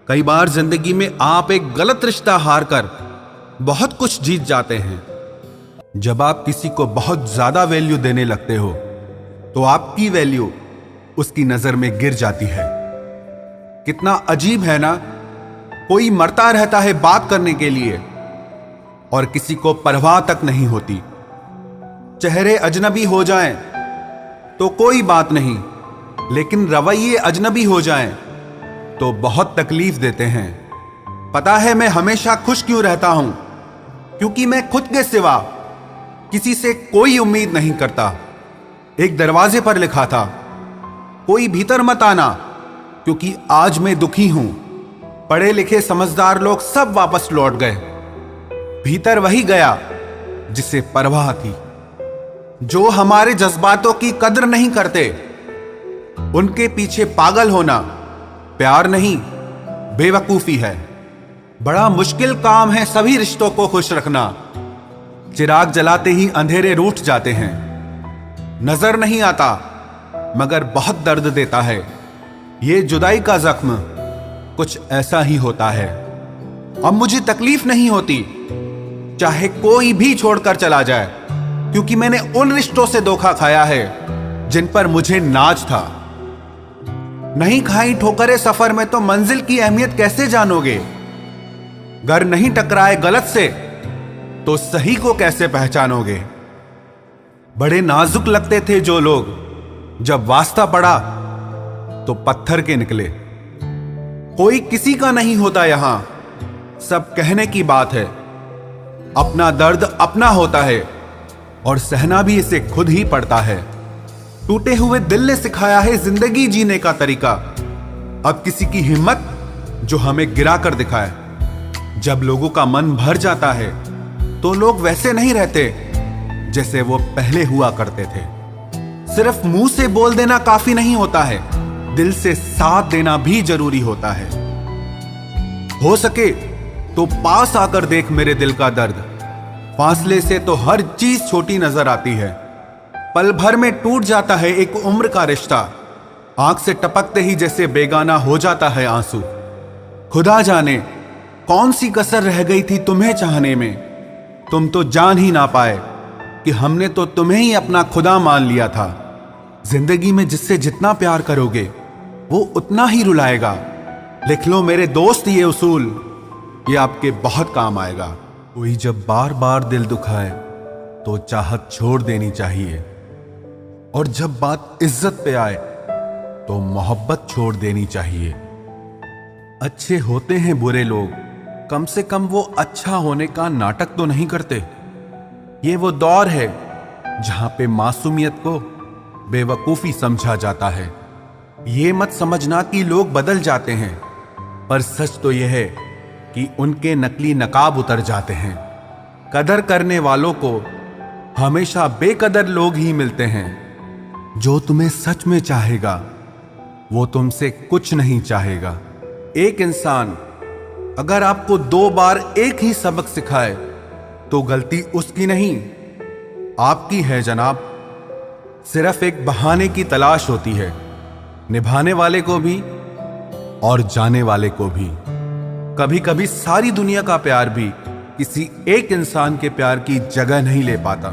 कई बार जिंदगी में आप एक गलत रिश्ता हार कर बहुत कुछ जीत जाते हैं। जब आप किसी को बहुत ज्यादा वैल्यू देने लगते हो तो आपकी वैल्यू उसकी नजर में गिर जाती है। कितना अजीब है ना, कोई मरता रहता है बात करने के लिए और किसी को परवाह तक नहीं होती। चेहरे अजनबी हो जाएं तो कोई बात नहीं, लेकिन रवैये अजनबी हो जाएं तो बहुत तकलीफ देते हैं। पता है मैं हमेशा खुश क्यों रहता हूं? क्योंकि मैं खुद के सिवा किसी से कोई उम्मीद नहीं करता। एक दरवाजे पर लिखा था, कोई भीतर मत आना, क्योंकि आज मैं दुखी हूं। पढ़े लिखे समझदार लोग सब वापस लौट गए। भीतर वही गया जिसे परवाह थी। जो हमारे जज्बातों की कदर नहीं करते, उनके पीछे पागल होना प्यार नहीं, बेवकूफी है। बड़ा मुश्किल काम है सभी रिश्तों को खुश रखना। चिराग जलाते ही अंधेरे रूठ जाते हैं। नजर नहीं आता मगर बहुत दर्द देता है। ये जुदाई का जख्म कुछ ऐसा ही होता है। अब मुझे तकलीफ नहीं होती चाहे कोई भी छोड़कर चला जाए, क्योंकि मैंने उन रिश्तों से धोखा खाया है जिन पर मुझे नाज था। नहीं खाई ठोकरें सफर में तो मंजिल की अहमियत कैसे जानोगे? घर नहीं टकराए गलत से तो सही को कैसे पहचानोगे? बड़े नाजुक लगते थे जो लोग, जब वास्ता पड़ा तो पत्थर के निकले। कोई किसी का नहीं होता यहां, सब कहने की बात है। अपना दर्द अपना होता है और सहना भी इसे खुद ही पड़ता है। टूटे हुए दिल ने सिखाया है जिंदगी जीने का तरीका। अब किसी की हिम्मत जो हमें गिरा कर दिखाए। जब लोगों का मन भर जाता है तो लोग वैसे नहीं रहते जैसे वो पहले हुआ करते थे। सिर्फ मुंह से बोल देना काफी नहीं होता है, दिल से साथ देना भी जरूरी होता है। हो सके तो पास आकर देख मेरे दिल का दर्द। फासले से तो हर चीज छोटी नजर आती है। पल भर में टूट जाता है एक उम्र का रिश्ता। आंख से टपकते ही जैसे बेगाना हो जाता है आंसू। खुदा जाने कौन सी कसर रह गई थी तुम्हें चाहने में। तुम तो जान ही ना पाए कि हमने तो तुम्हें ही अपना खुदा मान लिया था। जिंदगी में जिससे जितना प्यार करोगे वो उतना ही रुलाएगा। लिख लो मेरे दोस्त ये उसूल, ये आपके बहुत काम आएगा। कोई जब बार बार दिल दुखाए तो चाहत छोड़ देनी चाहिए, और जब बात इज्जत पे आए तो मोहब्बत छोड़ देनी चाहिए। अच्छे होते हैं बुरे लोग, कम से कम वो अच्छा होने का नाटक तो नहीं करते। ये वो दौर है जहां पे मासूमियत को बेवकूफी समझा जाता है। ये मत समझना कि लोग बदल जाते हैं, पर सच तो यह है कि उनके नकली नकाब उतर जाते हैं। कदर करने वालों को हमेशा बेकदर लोग ही मिलते हैं। जो तुम्हें सच में चाहेगा वो तुमसे कुछ नहीं चाहेगा। एक इंसान अगर आपको 2 बार एक ही सबक सिखाए तो गलती उसकी नहीं आपकी है जनाब। सिर्फ एक बहाने की तलाश होती है, निभाने वाले को भी और जाने वाले को भी। कभी कभी सारी दुनिया का प्यार भी किसी एक इंसान के प्यार की जगह नहीं ले पाता।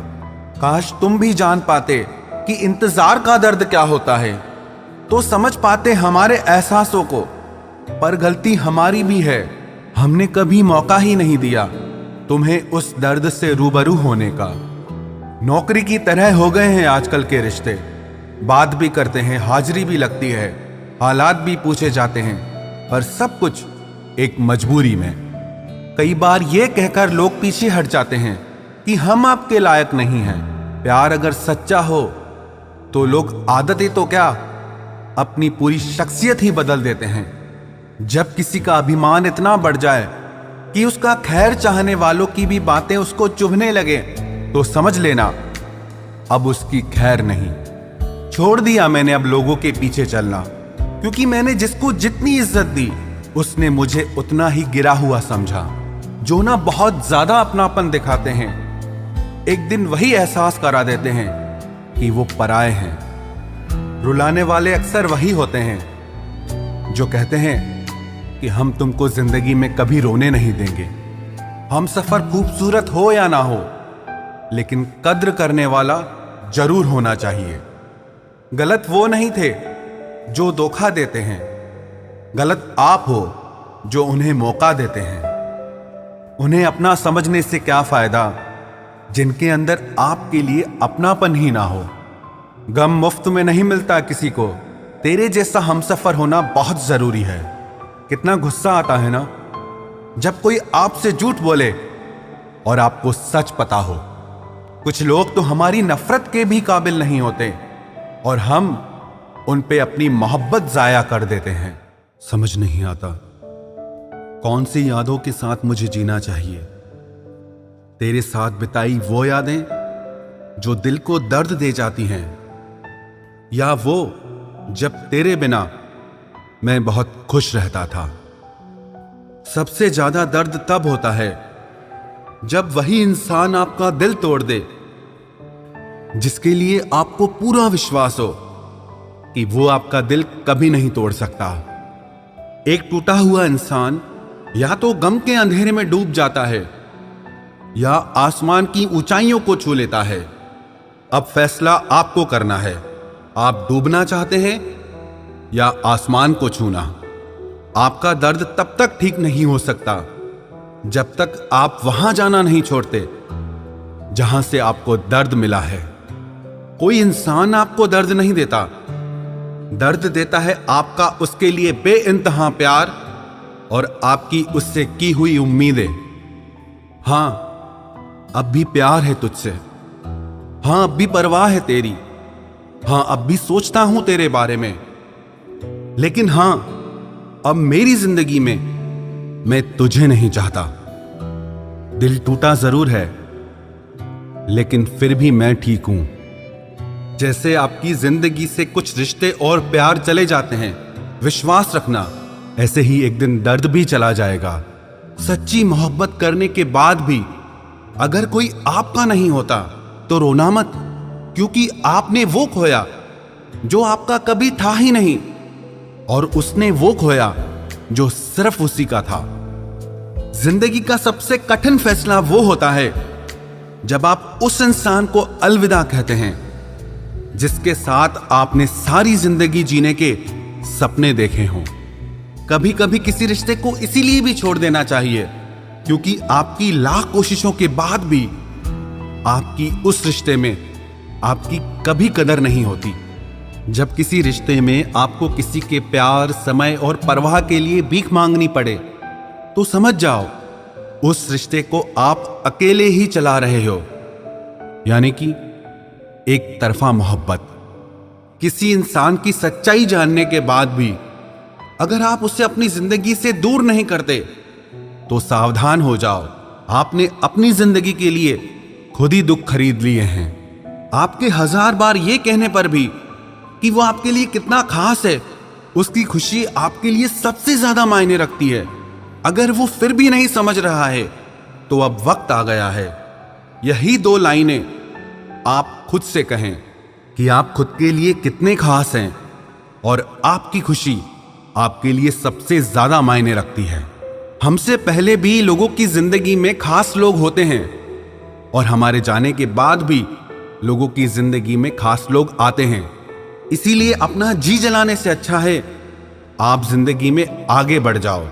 काश तुम भी जान पाते कि इंतजार का दर्द क्या होता है, तो समझ पाते हमारे एहसासों को। पर गलती हमारी भी है, हमने कभी मौका ही नहीं दिया तुम्हें उस दर्द से रूबरू होने का। नौकरी की तरह हो गए हैं आजकल के रिश्ते। बात भी करते हैं, हाजिरी भी लगती है, हालात भी पूछे जाते हैं, पर सब कुछ एक मजबूरी में। कई बार ये कहकर लोग पीछे हट जाते हैं कि हम आपके लायक नहीं हैं। प्यार अगर सच्चा हो तो लोग आदतें तो क्या, अपनी पूरी शख्सियत ही बदल देते हैं। जब किसी का अभिमान इतना बढ़ जाए कि उसका खैर चाहने वालों की भी बातें उसको चुभने लगे, तो समझ लेना अब उसकी खैर नहीं। छोड़ दिया मैंने अब लोगों के पीछे चलना, क्योंकि मैंने जिसको जितनी इज्जत दी उसने मुझे उतना ही गिरा हुआ समझा। जो ना बहुत ज्यादा अपनापन दिखाते हैं, एक दिन वही एहसास करा देते हैं कि वो पराए हैं। रुलाने वाले अक्सर वही होते हैं जो कहते हैं कि हम तुमको जिंदगी में कभी रोने नहीं देंगे। हम सफर खूबसूरत हो या ना हो, लेकिन कद्र करने वाला जरूर होना चाहिए। गलत वो नहीं थे जो धोखा देते हैं, गलत आप हो जो उन्हें मौका देते हैं। उन्हें अपना समझने से क्या फायदा जिनके अंदर आपके लिए अपनापन ही ना हो। गम मुफ्त में नहीं मिलता किसी को, तेरे जैसा हमसफर होना बहुत जरूरी है। कितना गुस्सा आता है ना जब कोई आपसे झूठ बोले और आपको सच पता हो। कुछ लोग तो हमारी नफरत के भी काबिल नहीं होते और हम उन पे अपनी मोहब्बत जाया कर देते हैं। समझ नहीं आता कौन सी यादों के साथ मुझे जीना चाहिए। तेरे साथ बिताई वो यादें जो दिल को दर्द दे जाती हैं, या वो जब तेरे बिना मैं बहुत खुश रहता था। सबसे ज्यादा दर्द तब होता है जब वही इंसान आपका दिल तोड़ दे जिसके लिए आपको पूरा विश्वास हो कि वो आपका दिल कभी नहीं तोड़ सकता। एक टूटा हुआ इंसान या तो गम के अंधेरे में डूब जाता है या आसमान की ऊंचाइयों को छू लेता है। अब फैसला आपको करना है, आप डूबना चाहते हैं या आसमान को छूना। आपका दर्द तब तक ठीक नहीं हो सकता जब तक आप वहां जाना नहीं छोड़ते जहां से आपको दर्द मिला है। कोई इंसान आपको दर्द नहीं देता, दर्द देता है आपका उसके लिए बेइंतहा प्यार और आपकी उससे की हुई उम्मीदें। हां, अब भी प्यार है तुझसे, हां अब भी परवाह है तेरी, हां अब भी सोचता हूं तेरे बारे में। लेकिन हां, अब मेरी जिंदगी में मैं तुझे नहीं चाहता। दिल टूटा जरूर है, लेकिन फिर भी मैं ठीक हूं। जैसे आपकी जिंदगी से कुछ रिश्ते और प्यार चले जाते हैं, विश्वास रखना ऐसे ही एक दिन दर्द भी चला जाएगा। सच्ची मोहब्बत करने के बाद भी अगर कोई आपका नहीं होता तो रोना मत, क्योंकि आपने वो खोया जो आपका कभी था ही नहीं, और उसने वो खोया जो सिर्फ उसी का था। जिंदगी का सबसे कठिन फैसला वो होता है जब आप उस इंसान को अलविदा कहते हैं जिसके साथ आपने सारी जिंदगी जीने के सपने देखे हों। कभी कभी किसी रिश्ते को इसीलिए भी छोड़ देना चाहिए क्योंकि आपकी लाख कोशिशों के बाद भी आपकी उस रिश्ते में आपकी कभी कदर नहीं होती। जब किसी रिश्ते में आपको किसी के प्यार, समय और परवाह के लिए भीख मांगनी पड़े तो समझ जाओ उस रिश्ते को आप अकेले ही चला रहे हो, यानी कि एक तरफा मोहब्बत। किसी इंसान की सच्चाई जानने के बाद भी अगर आप उसे अपनी जिंदगी से दूर नहीं करते तो सावधान हो जाओ, आपने अपनी जिंदगी के लिए खुद ही दुख खरीद लिए हैं। आपके 1000 बार ये कहने पर भी कि वो आपके लिए कितना खास है, उसकी खुशी आपके लिए सबसे ज्यादा मायने रखती है। अगर वो फिर भी नहीं समझ रहा है तो अब वक्त आ गया है यही 2 लाइनें आप खुद से कहें कि आप खुद के लिए कितने खास हैं और आपकी खुशी आपके लिए सबसे ज्यादा मायने रखती है। हमसे पहले भी लोगों की जिंदगी में खास लोग होते हैं और हमारे जाने के बाद भी लोगों की जिंदगी में खास लोग आते हैं। इसीलिए अपना जी जलाने से अच्छा है आप जिंदगी में आगे बढ़ जाओ।